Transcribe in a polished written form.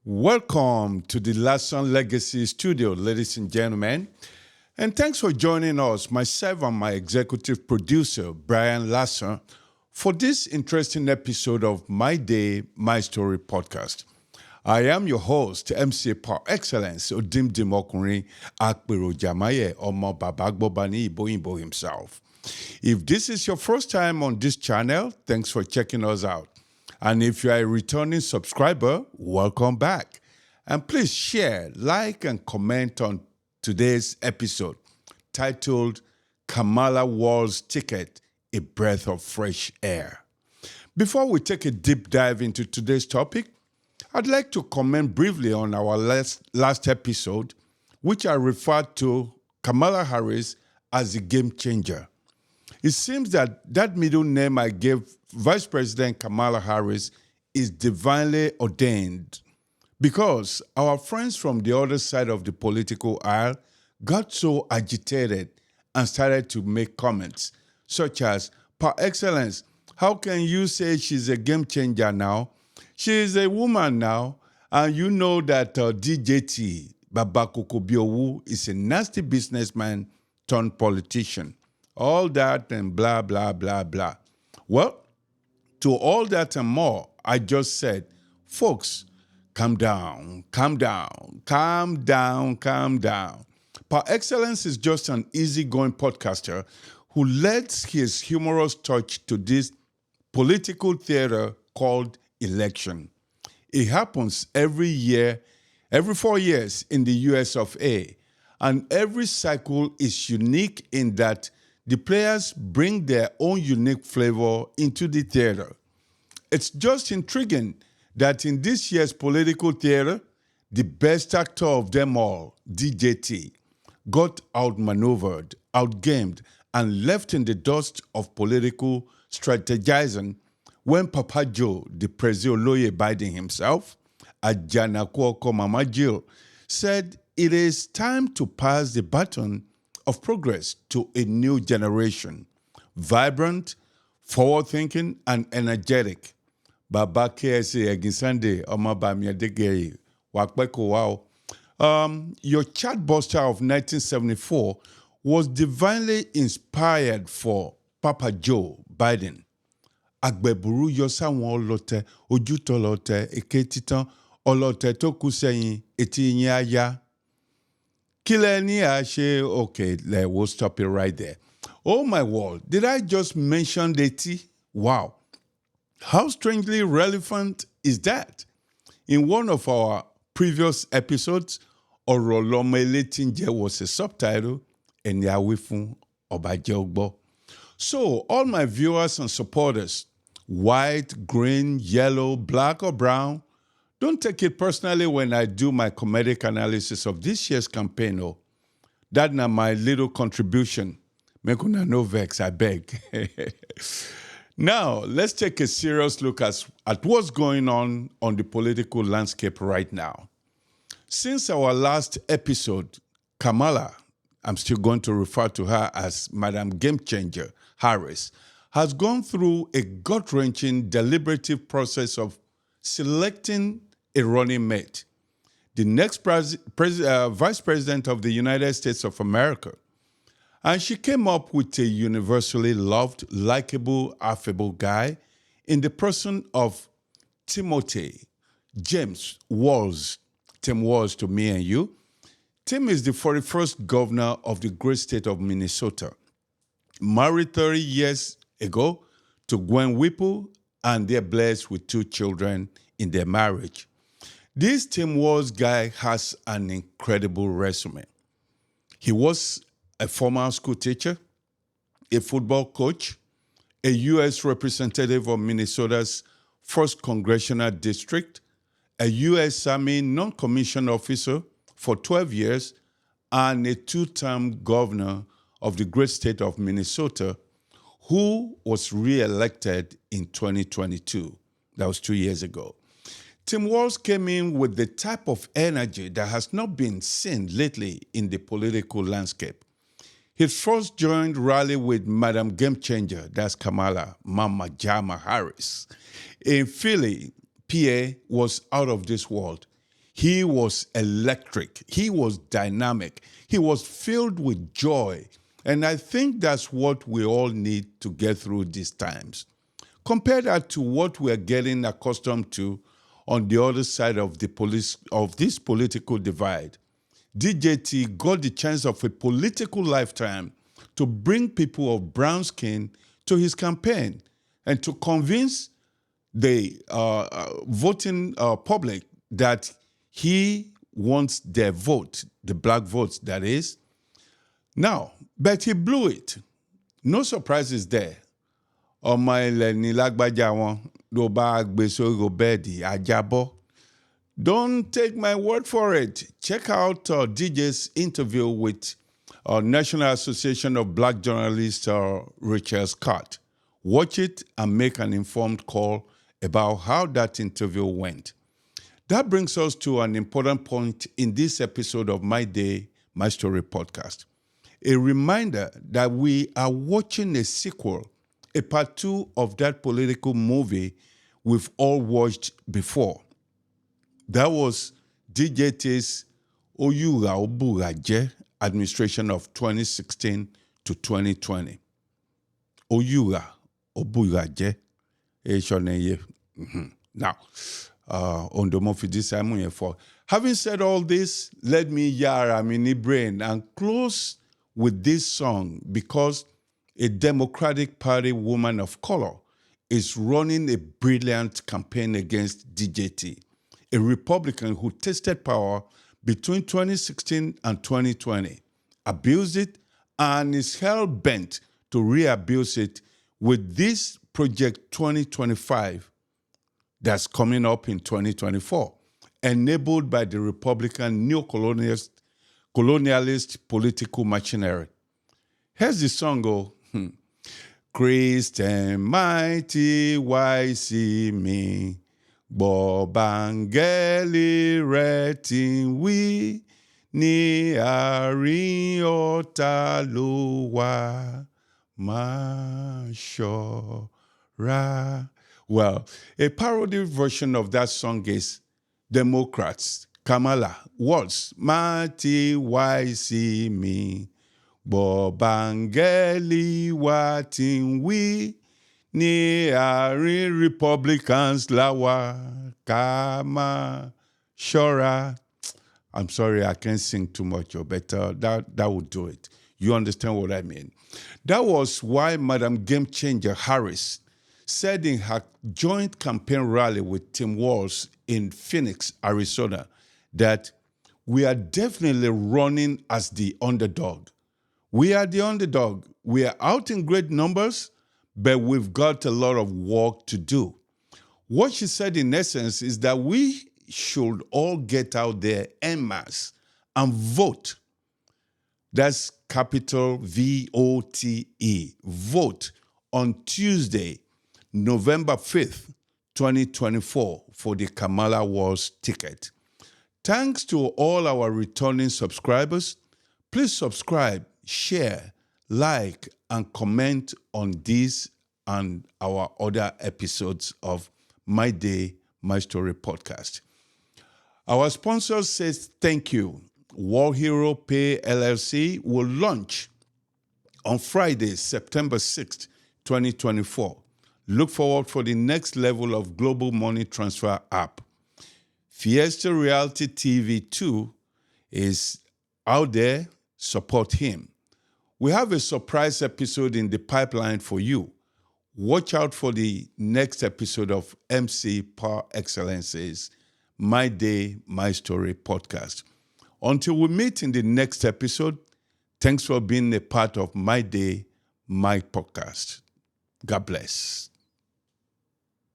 Welcome to the Lasson Legacy Studio, ladies and gentlemen. And thanks for joining us, myself and my executive producer, Brian Lasson, for this interesting episode of My Day, My Story podcast. I am your host, MC par excellence, Odim Dimokuri Akpero Jamaye Omo Babagbobani Iboyimbo himself. If this is your first time on this channel, thanks for checking us out. And if you are a returning subscriber, welcome back. And please share, like, and comment on today's episode titled Kamala Walz Ticket, a Breath of Fresh Air. Before we take a deep dive into today's topic, I'd like to comment briefly on our last episode, which I referred to Kamala Harris as a game changer. It seems that middle name I gave Vice President Kamala Harris is divinely ordained because our friends from the other side of the political aisle got so agitated and started to make comments such as, "Par excellence, how can you say she's a game changer now? She is a woman now, and you know that DJT, Babakoko Biowu, is a nasty businessman turned politician." All that and blah, blah, blah, blah. Well, to all that and more, I just said, folks, calm down, calm down, calm down, calm down. Par excellence is just an easygoing podcaster who lets his humorous touch to this political theater called election. It happens every year, every 4 years in the US of A, and every cycle is unique in that the players bring their own unique flavor into the theater. It's just intriguing that in this year's political theater, the best actor of them all, DJT, got outmaneuvered, outgamed, and left in the dust of political strategizing when Papa Joe, the President Oloye Biden himself, Ajanakwoko Mama Jill, said it is time to pass the baton of progress to a new generation, vibrant, forward-thinking, and energetic. Baba KSA Eginsande, Oma Bamiadege, Wakbeko Wow. Your chatbuster of 1974 was divinely inspired for Papa Joe Biden. Agbeburu yosa won olote, ojuto lote, eke titan, olote to kuseyin, eti yin aya. Okay, we'll stop it right there. Oh my word, did I just mention the tea? Wow. How strangely relevant is that? In one of our previous episodes, Orolomele Tinje was a subtitle, and Yawifun Obajogbo. So, all my viewers and supporters, white, green, yellow, black, or brown, don't take it personally when I do my comedic analysis of this year's campaign. Oh, that's not my little contribution. Make una no vex, I beg. Now, let's take a serious look at what's going on the political landscape right now. Since our last episode, Kamala, I'm still going to refer to her as Madam Game Changer Harris, has gone through a gut-wrenching, deliberative process of selecting a running mate, the next Vice President of the United States of America. And she came up with a universally loved, likable, affable guy in the person of Timothy James Walz. Tim Walz to me and you. Tim is the 41st governor of the great state of Minnesota, married 30 years ago to Gwen Whipple, and they're blessed with 2 children in their marriage. This Tim Walz guy has an incredible resume. He was a former school teacher, a football coach, a U.S. representative of Minnesota's 1st Congressional District, a U.S. Army non-commissioned officer for 12 years, and a 2-term governor of the great state of Minnesota, who was re-elected in 2022. That was 2 years ago. Tim Walz came in with the type of energy that has not been seen lately in the political landscape. He first joined rally with Madam Game Changer, that's Kamala, Mama Jama Harris. In Philly, PA was out of this world. He was electric. He was dynamic. He was filled with joy. And I think that's what we all need to get through these times. Compare that to what we're getting accustomed to on the other side of this political divide. DJT got the chance of a political lifetime to bring people of brown skin to his campaign and to convince the voting public that he wants their vote, the black votes, that is. Now, but he blew it. No surprises there. Ọmọ ilẹ̀ ní lágbájá wọn ló bá gbé sórí bẹ́ẹ̀dì ajábọ́. Don't take my word for it. Check out DJ's interview with National Association of Black Journalists, Rachel Scott. Watch it and make an informed call about how that interview went. That brings us to an important point in this episode of My Day, My Story podcast. A reminder that we are watching a sequel, a part 2 of that political movie we've all watched before. That was DJT's Oyura Oburaje administration of 2016 to 2020. Oyura Oburaje. Now, on the Mofidi for having said all this, let me yara mini brain and close with this song because a Democratic Party woman of color is running a brilliant campaign against DJT, a Republican who tasted power between 2016 and 2020, abused it, and is hell-bent to re-abuse it with this Project 2025 that's coming up in 2024, enabled by the Republican neo-colonialist political machinery. Here's the song go. Christian mighty why see me, Bobangeli retin we ni àárín ọ̀tá ló wà máa ṣọ́ra. Well, a parody version of that song is Democrats, Kamala, Walz, mighty why see me, Bobangeli watin we ní àárín Republicans láwa ká máa ṣọ́ra. I'm sorry, I can't sing too much, but that would do it. You understand what I mean? That was why Madam Game Changer Harris said in her joint campaign rally with Tim Walz in Phoenix, Arizona, that we are definitely running as the underdog. We are the underdog. We are out in great numbers, but we've got a lot of work to do. What she said in essence is that we should all get out there en masse and vote. That's capital VOTE. Vote on Tuesday, November 5th, 2024 for the Kamala Walz ticket. Thanks to all our returning subscribers. Please subscribe, share, like, and comment on this and our other episodes of My Day, My Story podcast. Our sponsor says thank you. War Hero Pay LLC will launch on Friday, September 6th, 2024. Look forward for the next level of global money transfer app. Fiesta Reality TV 2 is out there. Support him. We have a surprise episode in the pipeline for you. Watch out for the next episode of MC Par Excellence's My Day, My Story podcast. Until we meet in the next episode, thanks for being a part of My Day, My podcast. God bless.